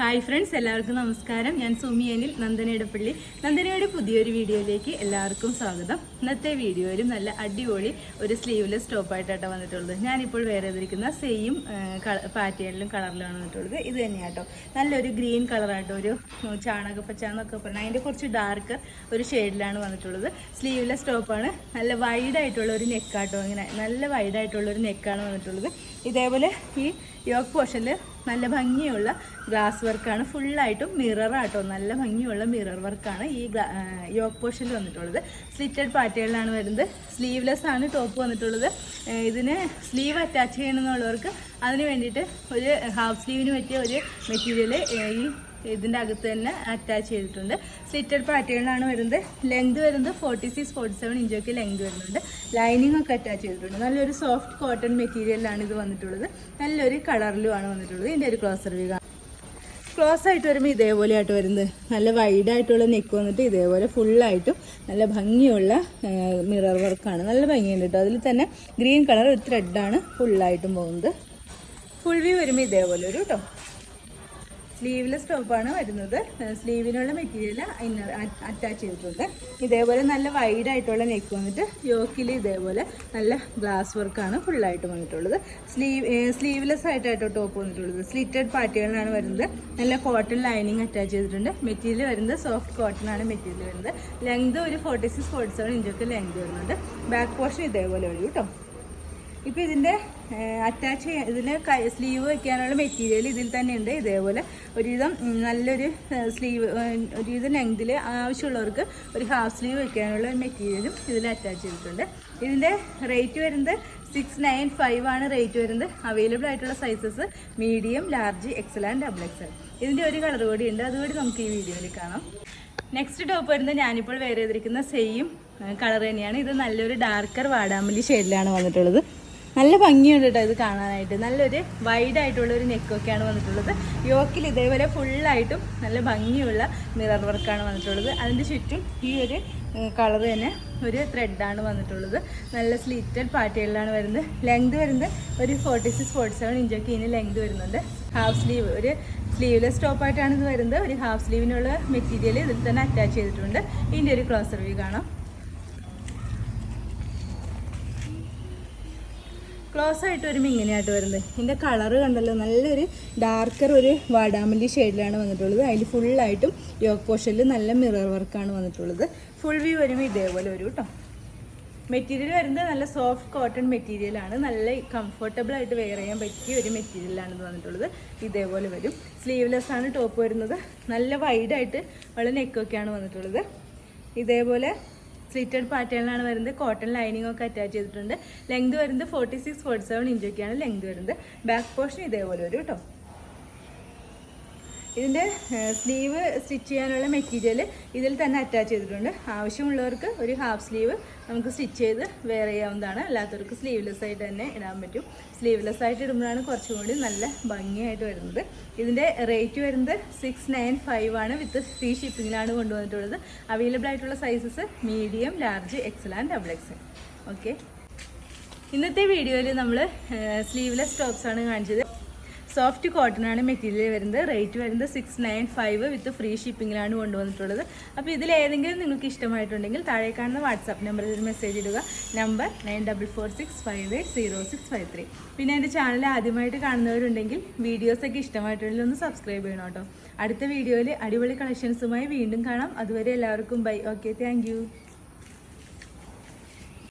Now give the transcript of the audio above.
Hi friends, എല്ലാവർക്കും നമസ്കാരം. ഞാൻ സുമി അനിൽ, നന്ദനയുടെ നന്ദനയുടെ പുതിയൊരു വീഡിയോയിലേക്ക് എല്ലാവർക്കും സ്വാഗതം. ഇന്നത്തെ വീഡിയോയിൽ നല്ല അടിപൊളി ഒരു സ്ലീവ്ലെസ് ടോപ്പായിട്ടാണ് വന്നിട്ടുള്ളത്. ഞാനിപ്പോൾ വേറെ ചെയ്തിരിക്കുന്ന സെയിം പാറ്റേണിലും കളറിലാണ് വന്നിട്ടുള്ളത്. ഇത് തന്നെയാട്ടോ, നല്ലൊരു ഗ്രീൻ കളറായിട്ടോ, ഒരു ചാണകപ്പച്ച എന്നൊക്കെ പറഞ്ഞാൽ അതിൻ്റെ കുറച്ച് ഡാർക്ക് ഒരു ഷെയ്ഡിലാണ് വന്നിട്ടുള്ളത്. സ്ലീവ്ലെസ് ടോപ്പാണ്. നല്ല വൈഡായിട്ടുള്ള ഒരു നെക്കാട്ടോ, ഇങ്ങനെ നല്ല വൈഡായിട്ടുള്ള ഒരു നെക്കാണ് വന്നിട്ടുള്ളത്. ഇതേപോലെ ഈ യോക്ക് പോർഷനിൽ നല്ല ഭംഗിയുള്ള ഗ്ലാസ് വർക്കാണ്, ഫുള്ളായിട്ടും മിററാട്ടോ, നല്ല ഭംഗിയുള്ള മിറർ വർക്കാണ് ഈ യോക്ക് പോർഷനിൽ വന്നിട്ടുള്ളത്. സ്ലിറ്റഡ് പാറ്റേണിലാണ് വരുന്നത്. സ്ലീവ്ലെസ് ആണ് ടോപ്പ് വന്നിട്ടുള്ളത്. ഇതിന് സ്ലീവ് അറ്റാച്ച് ചെയ്യണമെന്നുള്ളവർക്ക് അതിന് വേണ്ടിയിട്ട് ഒരു ഹാഫ് സ്ലീവിന് പറ്റിയ ഒരു മെറ്റീരിയൽ ഈ ഇതിൻ്റെ അകത്ത് തന്നെ അറ്റാച്ച് ചെയ്തിട്ടുണ്ട്. സ്ലിറ്റഡ് പാറ്റേണിലാണ് വരുന്നത്. ലെങ്ത് വരുന്നത് 46-47 ഇഞ്ചൊക്കെ ലെങ്ത് വരുന്നുണ്ട്. ലൈനിങ് ഒക്കെ അറ്റാച്ച് ചെയ്തിട്ടുണ്ട്. നല്ലൊരു സോഫ്റ്റ് കോട്ടൺ മെറ്റീരിയലാണ് ഇത് വന്നിട്ടുള്ളത്. നല്ലൊരു കളറിലുമാണ് വന്നിട്ടുള്ളത്. ഇതിൻ്റെ ഒരു ക്ലോസർ വ്യൂ കാണാം. ക്ലോസ് ആയിട്ട് വരുമ്പോൾ ഇതേപോലെ ആയിട്ട് വരുന്നത്. നല്ല വൈഡായിട്ടുള്ള നെക്ക് വന്നിട്ട് ഇതേപോലെ ഫുള്ളായിട്ടും നല്ല ഭംഗിയുള്ള മിറർ വർക്കാണ്. നല്ല ഭംഗിയുണ്ട് കേട്ടോ. അതിൽ തന്നെ ഗ്രീൻ കളർ ഒരു ത്രെഡാണ് ഫുള്ളായിട്ടും പോകുന്നത്. ഫുൾ വ്യൂ വരുമ്പോൾ ഇതേപോലെ ഒരു കേട്ടോ. സ്ലീവ്ലെസ് ടോപ്പാണ് വരുന്നത്. സ്ലീവിനുള്ള മെറ്റീരിയൽ അറ്റാച്ച് ചെയ്തിട്ടുണ്ട്. ഇതേപോലെ നല്ല വൈഡായിട്ടുള്ള നെക്ക് വന്നിട്ട് യോക്കിൽ ഇതേപോലെ നല്ല ഗ്ലാസ് വർക്കാണ് ഫുള്ളായിട്ട് വന്നിട്ടുള്ളത്. സ്ലീവ്ലെസ് ആയിട്ടായിട്ടോ ടോപ്പ് വന്നിട്ടുള്ളത്. സ്ലിറ്റഡ് പാറ്റേണിലാണ് വരുന്നത്. നല്ല കോട്ടൺ ലൈനിങ് അറ്റാച്ച് ചെയ്തിട്ടുണ്ട്. മെറ്റീരിയൽ വരുന്നത് സോഫ്റ്റ് കോട്ടൺ ആണ് മെറ്റീരിയൽ വരുന്നത്. ലെങ്ത് ഒരു 46-47 ഇഞ്ചൊക്കെ ലെങ്ത് വരുന്നുണ്ട്. ബാക്ക് പോർഷൻ ഇതേപോലെ വരും കേട്ടോ. ഇപ്പോൾ ഇതിൻ്റെ അറ്റാച്ച് ചെയ്യാൻ ഇതിന് സ്ലീവ് വയ്ക്കാനുള്ള മെറ്റീരിയൽ ഇതിൽ തന്നെ ഉണ്ട്. ഇതേപോലെ ഒരുവിധം നല്ലൊരു സ്ലീവ് ഒരുവിധം ലെങ്തിൽ ആവശ്യമുള്ളവർക്ക് ഒരു ഹാഫ് സ്ലീവ് വയ്ക്കാനുള്ള മെറ്റീരിയലും ഇതിൽ അറ്റാച്ച് ചെയ്തിട്ടുണ്ട്. ഇതിൻ്റെ റേറ്റ് വരുന്നത് 695 ആണ് റേറ്റ് വരുന്നത്. അവൈലബിൾ ആയിട്ടുള്ള sizes medium, large, Excel and double XL. ഇതിൻ്റെ ഒരു കളർ കൂടി ഉണ്ട്, അതുകൂടി നമുക്ക് ഈ വീഡിയോയിൽ കാണാം. നെക്സ്റ്റ് ടോപ്പ് വരുന്നത് ഞാനിപ്പോൾ വേറെ ചെയ്തിരിക്കുന്ന സെയിം കളർ തന്നെയാണ്. ഇത് നല്ലൊരു ഡാർക്കർ വാടാമല്ലി ഷെയ്ഡിലാണ് വന്നിട്ടുള്ളത്. നല്ല ഭംഗിയുണ്ട് കേട്ടോ ഇത് കാണാനായിട്ട്. നല്ലൊരു വൈഡായിട്ടുള്ളൊരു നെക്കൊക്കെയാണ് വന്നിട്ടുള്ളത്. യോക്കിൽ ഇതേപോലെ ഫുള്ളായിട്ടും നല്ല ഭംഗിയുള്ള മിറർ വർക്കാണ് വന്നിട്ടുള്ളത്. അതിൻ്റെ ചുറ്റും ഈ ഒരു കളർ തന്നെ ഒരു ത്രെഡാണ് വന്നിട്ടുള്ളത്. നല്ല സ്ലിറ്റഡ് പാറ്റേണിലാണ് വരുന്നത്. ലെങ്ത് വരുന്നത് ഒരു 46-47 ഇഞ്ചൊക്കെ ഇതിന് ലെങ്ത് വരുന്നുണ്ട്. ഹാഫ് സ്ലീവ്, ഒരു സ്ലീവ്ലെസ് ടോപ്പായിട്ടാണ് ഇത് വരുന്നത്. ഒരു ഹാഫ് സ്ലീവിനുള്ള മെറ്റീരിയൽ ഇതിൽ തന്നെ അറ്റാച്ച് ചെയ്തിട്ടുണ്ട്. ഇതിൻ്റെ ഒരു ക്ലോസർ വ്യൂ കാണാം. ക്ലോസ് ആയിട്ട് വരുമ്പോൾ ഇങ്ങനെയായിട്ട് വരുന്നത്. ഇതിൻ്റെ കളറ് കണ്ടല്ലോ, നല്ലൊരു ഡാർക്കർ ഒരു വാടാമല്ലി ഷെയ്ഡിലാണ് വന്നിട്ടുള്ളത്. അതിൽ ഫുള്ളായിട്ടും യോക്ക് പോർഷനിൽ നല്ല മിറർ വർക്കാണ് വന്നിട്ടുള്ളത്. ഫുൾ വ്യൂ വരുമ്പോൾ ഇതേപോലെ വരും കേട്ടോ. മെറ്റീരിയൽ വരുന്നത് നല്ല സോഫ്റ്റ് കോട്ടൺ മെറ്റീരിയലാണ്. നല്ല കംഫർട്ടബിൾ ആയിട്ട് വെയർ ചെയ്യാൻ പറ്റിയ ഒരു മെറ്റീരിയലാണ് ഇത് വന്നിട്ടുള്ളത്. ഇതേപോലെ വരും. സ്ലീവ്ലെസ് ആണ് ടോപ്പ് വരുന്നത്. നല്ല വൈഡായിട്ട് ഉള്ള നെക്കൊക്കെയാണ് വന്നിട്ടുള്ളത്. ഇതേപോലെ സ്ലിറ്റഡ് പാറ്റേണിലാണ് വരുന്നത്. കോട്ടൺ ലൈനിങ് ഒക്കെ അറ്റാച്ച് ചെയ്തിട്ടുണ്ട്. ലെങ്ത് വരുന്നത് 46-47 ഇഞ്ചൊക്കെയാണ് ലെങ്ത് വരുന്നത്. ബാക്ക് പോർഷൻ ഇതേപോലെ വരും കേട്ടോ. ഇതിൻ്റെ സ്ലീവ് സ്റ്റിച്ച് ചെയ്യാനുള്ള മെറ്റീരിയൽ ഇതിൽ തന്നെ അറ്റാച്ച് ചെയ്തിട്ടുണ്ട്. ആവശ്യമുള്ളവർക്ക് ഒരു ഹാഫ് സ്ലീവ് നമുക്ക് സ്റ്റിച്ച് ചെയ്ത് വെയർ ചെയ്യാവുന്നതാണ്. അല്ലാത്തവർക്ക് സ്ലീവ്ലെസ് ആയിട്ട് തന്നെ ഇടാൻ പറ്റും. സ്ലീവ്ലെസ് ആയിട്ട് ഇടുമ്പോഴാണ് കുറച്ചും കൂടി നല്ല ഭംഗിയായിട്ട് വരുന്നത്. ഇതിൻ്റെ റേറ്റ് വരുന്നത് 695 ആണ്. വിത്ത് ഫ്രീ ഷിപ്പിങ്ങിലാണ് കൊണ്ടുവന്നിട്ടുള്ളത്. അവൈലബിൾ ആയിട്ടുള്ള sizes medium, large, Excel and double XL. Okay, ഇന്നത്തെ വീഡിയോയിൽ നമ്മൾ സ്ലീവ്ലെസ് ടോപ്സാണ് കാണിച്ചത്. സോഫ്റ്റ് കോട്ടൺ ആണ് മെറ്റീരിയൽ വരുന്നത്. റേറ്റ് വരുന്നത് 695 വിത്ത് ഫ്രീ ഷിപ്പിങ്ങിലാണ് കൊണ്ടുവന്നിട്ടുള്ളത്. അപ്പോൾ ഇതിൽ ഏതെങ്കിലും നിങ്ങൾക്ക് ഇഷ്ടമായിട്ടുണ്ടെങ്കിൽ താഴെ കാണുന്ന വാട്സാപ്പ് നമ്പറിൽ ഒരു മെസ്സേജ് ഇടുക. നമ്പർ 9446580653. പിന്നെ എൻ്റെ ചാനൽ ആദ്യമായിട്ട് കാണുന്നവരുണ്ടെങ്കിൽ വീഡിയോസൊക്കെ ഇഷ്ടമായിട്ടുണ്ടെങ്കിൽ ഒന്ന് സബ്സ്ക്രൈബ് ചെയ്യണം കേട്ടോ. അടുത്ത വീഡിയോയിൽ അടിപൊളി കളക്ഷൻസുമായി വീണ്ടും കാണാം. അതുവരെ എല്ലാവർക്കും ബൈ. Okay, thank you.